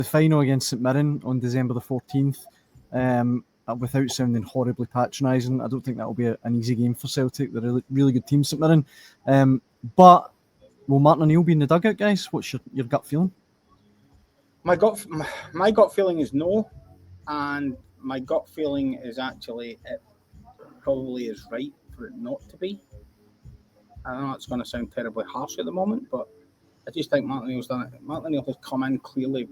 the final against St Mirren on December the 14th, without sounding horribly patronising, I don't think that will be an easy game for Celtic. They're a really good team, St Mirren. But will Martin O'Neill be in the dugout, guys? What's your gut feeling? My gut feeling is no, and my gut feeling is actually it probably is right for it not to be. I know it's going to sound terribly harsh at the moment, but I just think Martin O'Neill's done it. Martin O'Neill has come in clearly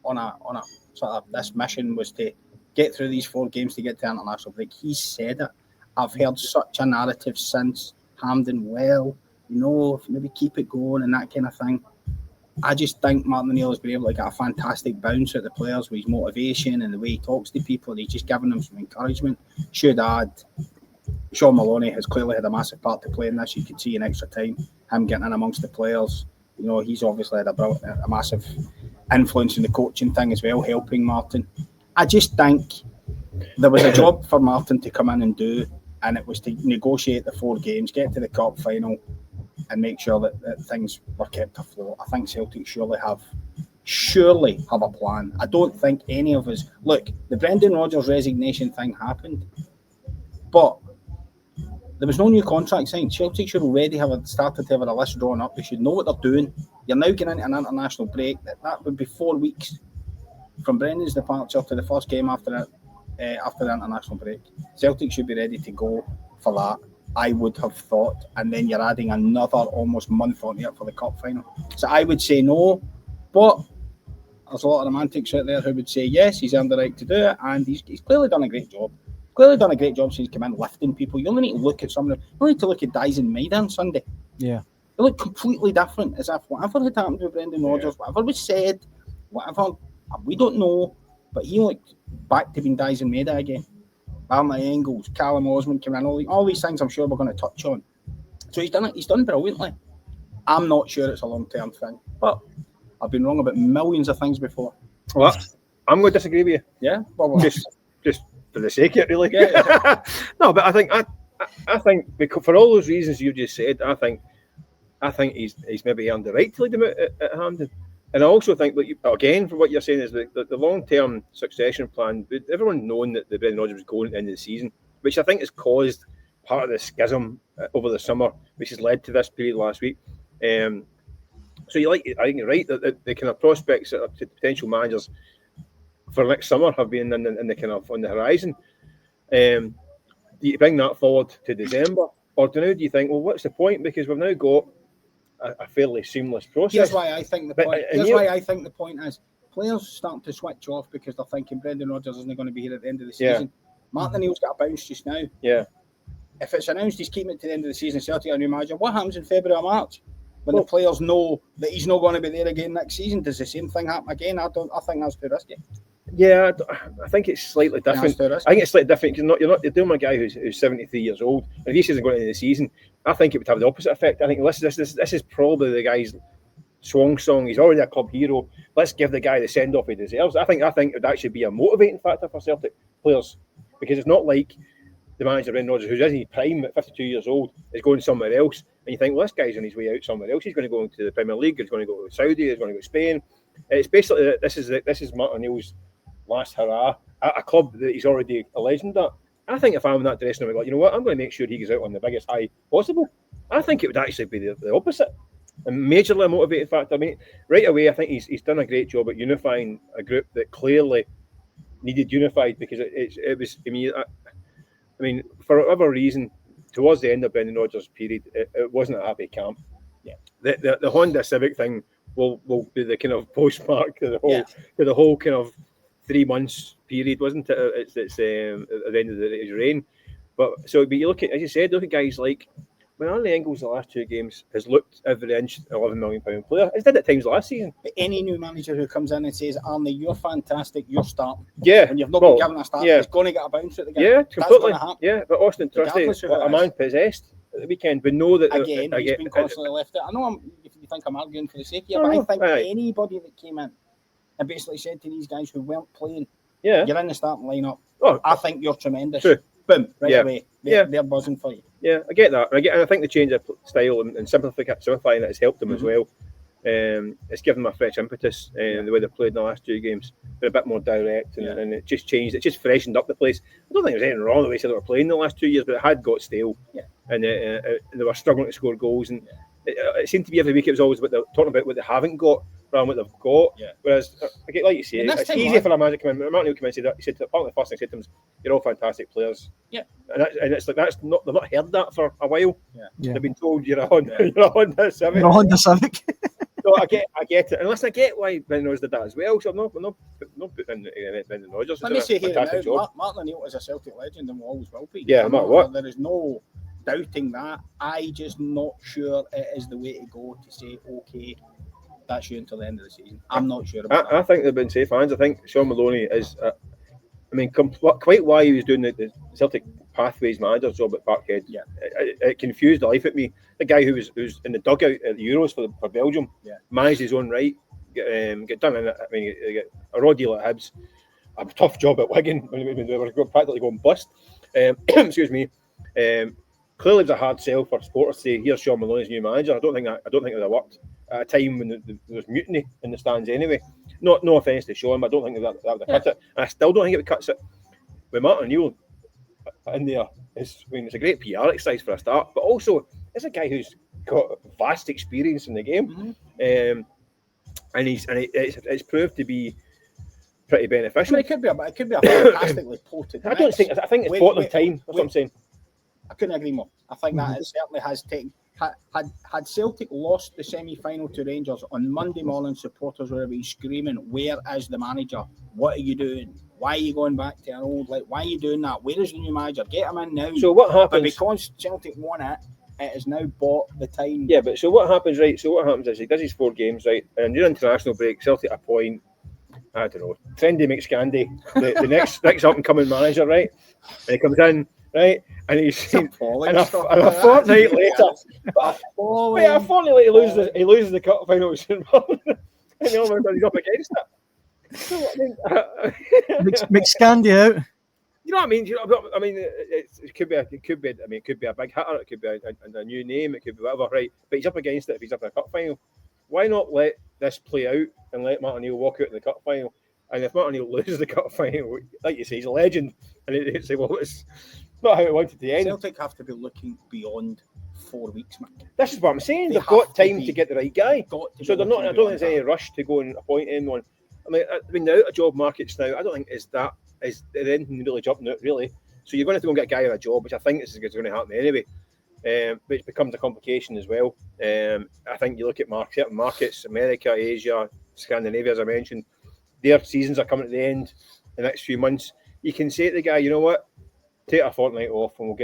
on a sort of, this mission was to get through these 4 games to get to international break. He said it. I've heard such a narrative since Hampden. Well, maybe keep it going and that kind of thing. I just think Martin O'Neill has been able to get a fantastic bounce at the players with his motivation and the way he talks to people. He's just given them some encouragement. Should add, Sean Maloney has clearly had a massive part to play in this. You could see in extra time, him getting in amongst the players. He's obviously had a massive influence in the coaching thing as well, helping Martin. I just think there was a job for Martin to come in and do, and it was to negotiate the 4 games, get to the cup final, and make sure that things were kept afloat. I think Celtic surely have a plan. I don't think any of us... Look, the Brendan Rodgers resignation thing happened, but there was no new contract signed. Celtic should already have started to have a list drawn up. They should know what they're doing. You're now getting into an international break. That would be 4 weeks from Brendan's departure to the first game after the international break. Celtic should be ready to go for that, I would have thought, and then you're adding another almost month on it for the cup final. So I would say no, but there's a lot of romantics out there who would say yes, he's earned the right to do it, and he's clearly done a great job. Since he's come in lifting people. You only need to look at somebody. You only need to look at Dyson Maida on Sunday. Yeah, they look completely different, as if whatever had happened with Brendan Rodgers, whatever was said, whatever we don't know, but he looked back to being Dyson Maida again. Barney Engels, Callum Osmond came in, all these things I'm sure we're going to touch on. So he's done it. He's done brilliantly. I'm not sure it's a long-term thing, but I've been wrong about millions of things before. Well, I'm going to disagree with you. Yeah, well, just for the sake of it, really. Yeah. No, but I think because for all those reasons you just said, I think he's maybe earned the right to lead him at Hampden. And I also think, again, for what you're saying is the long-term succession plan. Everyone known that the Brendan Rodgers was going at the end of the season, which I think has caused part of the schism over the summer, which has led to this period last week. So I think you're right that the kind of prospects to potential managers for next summer have been in the kind of on the horizon. Do you bring that forward to December, or do you think, well, what's the point? Because we've now got a fairly seamless process. Here's why I think the point is players start to switch off because they're thinking Brendan Rodgers isn't going to be here at the end of the season. Yeah. Martin O'Neill's got a bounce just now. Yeah. If it's announced he's keeping it to the end of the season, Celtic, I can imagine what happens in February or March when the players know that he's not going to be there again next season. Does the same thing happen again? I think that's too risky. Yeah, I think it's slightly different. I think it's slightly different because you're dealing with a guy who's 73 years old. And if he says he's going into the season, I think it would have the opposite effect. I think this is probably the guy's swan song. He's already a club hero. Let's give the guy the send off he deserves. I think it would actually be a motivating factor for Celtic players because it's not like the manager Brendan Rodgers, who's in his prime at 52 years old, is going somewhere else. And you think, well, this guy's on his way out somewhere else. He's going to go into the Premier League. He's going to go to Saudi. He's going to go to Spain. It's basically this is Martin O'Neill's last hurrah at a club that he's already a legend at. I think if I'm in that dressing room, like, you know what, I'm going to make sure he goes out on the biggest high possible. I think it would actually be the opposite. A majorly motivated factor. I mean, right away, I think he's done a great job at unifying a group that clearly needed unified because it was. I mean, for whatever reason, towards the end of Brendan Rodgers' period, it wasn't a happy camp. Yeah, the Honda Civic thing will be the kind of postmark to the whole kind of 3 months period, wasn't it? It's at the end of his reign. But you look at, as you said, look at guys like Arnie Engels the last 2 games has looked every inch £11 million player. As did at times last season. But any new manager who comes in and says, Arnie, you're fantastic, you're starting. Yeah. And you've not been given a start, he's going to get a bounce at the game. Yeah, completely. Yeah, but Austin Trusty, a man possessed at the weekend, but know that again, he's been constantly left out. I know if you think I'm arguing for the sake of it, but I think anybody that came in and basically said to these guys who weren't playing, you're in the starting lineup. I think you're tremendous. True. Boom, right away. They're buzzing for you. Yeah, I get that. And I think the change of style and simplifying it has helped them as well. It's given them a fresh impetus. The way they played in the last 2 games, they're a bit more direct, and it just changed. It just freshened up the place. I don't think there's anything wrong with the way they were playing the last 2 years, but it had got stale, and they were struggling to score goals. And it seemed to be every week it was always talking about what they haven't got rather than what they've got. Yeah. Whereas, like you say, it's easy for a manager to come in. Martin Neil came in and said that. He said part of the first thing he said to them, "You're all fantastic players." Yeah. And it's like they've not heard that for a while. Yeah. They've been told you're a Honda Civic. You're a Honda Civic. No, I get it. And listen, I get why Brendan Rodgers did that as well. So I'm not putting Brendan Rodgers. Let me say here now, Martin Neil is a Celtic legend and will always will be. Yeah, no matter what. There is no doubting that. I just not sure it is the way to go to say, okay, that's you until the end of the season. I'm not sure about that. I think they've been safe hands. I think Sean Maloney is, quite why he was doing the Celtic Pathways manager job at Parkhead. Yeah, it confused the life at me. The guy who was in the dugout at the Euros for Belgium, managed his own right, get done in it. I mean, get a raw deal at Hibs, a tough job at Wigan when they were practically going bust. Excuse me. Clearly, it was a hard sell for supporters to say, "Here's Sean Maloney's new manager." I don't think that would have worked at a time when there was mutiny in the stands anyway. No offence to Sean, but I don't think that would have cut it. And I still don't think it would cut it. With Martin Neil in there, it's a great PR exercise for a start, but also it's a guy who's got vast experience in the game, and it's proved to be pretty beneficial. I mean, it could be a fantastically potent. I think it's bottom time. That's what I'm saying. I couldn't agree more. I think that it certainly has taken. Had Celtic lost the semi-final to Rangers on Monday morning, supporters would have been screaming, "Where is the manager? What are you doing? Why are you going back to an old? Why are you doing that? Where is the new manager? Get him in now." So what happens? But because Celtic won it, it has now bought the time. Yeah, but so what happens, right? So what happens is he does his 4 games, right, and during international break, Celtic appoint, I don't know, Trendy McScandy, the next up and coming manager, right? And he comes in. Right, and he's a fortnight later. He loses the cup final, and all of a sudden he's up against it. So, I mean, McScandy out. You know what I mean? It could be a big hitter. It could be a new name. It could be whatever, right? But he's up against it if he's up in a cup final. Why not let this play out and let Martin Neil walk out in the cup final? And if Martin Neil loses the cup final, like you say, he's a legend. And he'd say, well, it's not how it wanted to end. Celtic have to be looking beyond 4 weeks, man. This is what I'm saying. They've got time to get the right guy. So they're not. I don't think there's any rush to go and appoint anyone. I mean, the out-of-job markets now, I don't think is anything really jumping out, really. So you're going to have to go and get a guy on a job, which I think is going to happen anyway. Which becomes a complication as well. I think you look at certain markets, America, Asia, Scandinavia, as I mentioned, their seasons are coming to the end the next few months. You can say to the guy, you know what, take a fortnight off and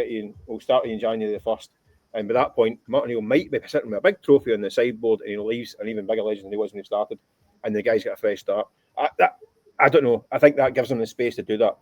we'll start you in January the 1st. And by that point, Martin Neil might be sitting with a big trophy on the sideboard and he leaves an even bigger legend than he was when he started. And the guy's got a fresh start. I don't know. I think that gives him the space to do that.